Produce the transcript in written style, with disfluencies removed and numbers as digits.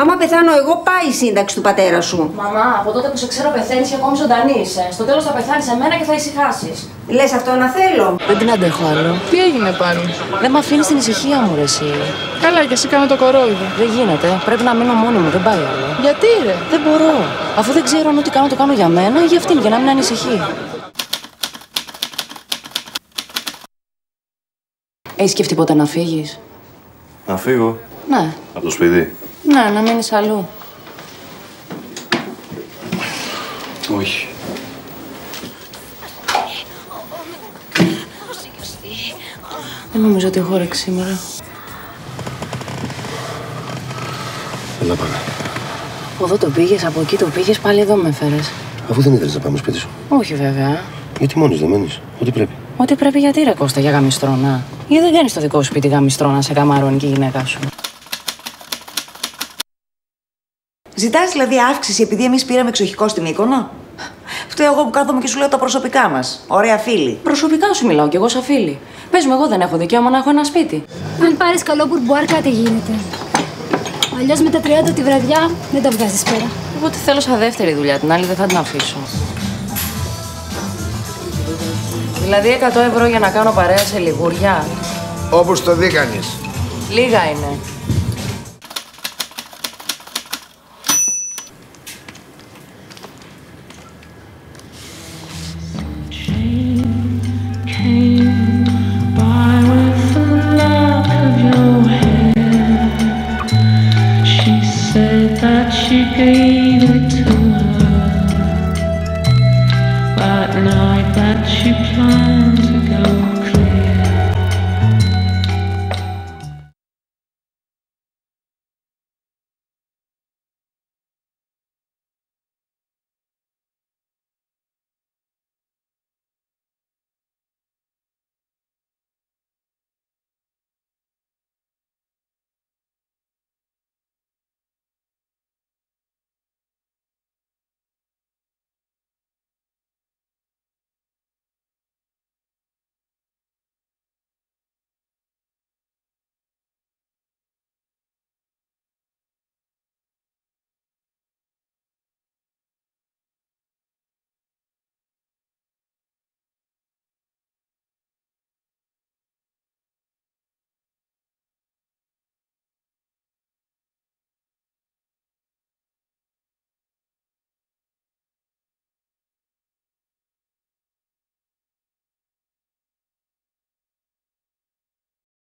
Άμα πεθάνω εγώ, πάει η σύνταξη του πατέρα σου. Μαμά, από τότε που σε ξέρω πεθαίνεις και ακόμη ζωντανή είσαι. Στο τέλος θα πεθάνεις εμένα και θα ησυχάσεις. Λες αυτό να θέλω. Δεν την αντέχω άλλο. Τι έγινε πάλι? Δεν μ' αφήνεις την ησυχία μου, ρε εσύ. Καλά, και εσύ κάνω το κορόιδο. Δεν γίνεται. Πρέπει να μείνω μόνη μου. Δεν πάει άλλο. Γιατί ρε? Δεν μπορώ. Αφού δεν ξέρω αν ό,τι κάνω το κάνω για μένα ή για αυτήν, για να μην ανησυχεί. Έχεις σκεφτεί ποτέ να φύγεις? Να φύγω? Ναι. Από το σπίτι? Ναι, να μείνεις αλλού. Όχι. Δεν νομίζω ότι έχω όρεξη σήμερα. Έλα πάμε. Από εδώ το πήγες, από εκεί το πήγες, πάλι εδώ με φέρες. Αφού δεν ήθελες να πάμε σπίτι σου. Όχι βέβαια. Γιατί μόνος δεν μένεις? Ό,τι πρέπει. Ό,τι πρέπει γιατί ρε Κώστα, για γαμιστρώνα. Γιατί δεν κάνεις το δικό σου σπίτι γαμιστρώνα, σε καμαρώνει και η γυναίκα σου. Ζητάς δηλαδή αύξηση επειδή εμείς πήραμε εξοχικό στην Μύκονο? Φταίω εγώ που κάθομαι και σου λέω τα προσωπικά μας. Ωραία φίλη. Προσωπικά σου μιλάω κι εγώ σαν φίλη. Πες μου, εγώ δεν έχω δικαίωμα να έχω ένα σπίτι. Αν πάρεις καλό μπουρμπουάρ, κάτι γίνεται. Αλλιώς με τα 30 τη βραδιά δεν τα βγάζεις πέρα. Εγώ τη θέλω σαν δεύτερη δουλειά, την άλλη δεν θα την αφήσω. Δηλαδή 100 ευρώ για να κάνω παρέα σε λιγούρια. Όπως το δει κανείς. Λίγα είναι.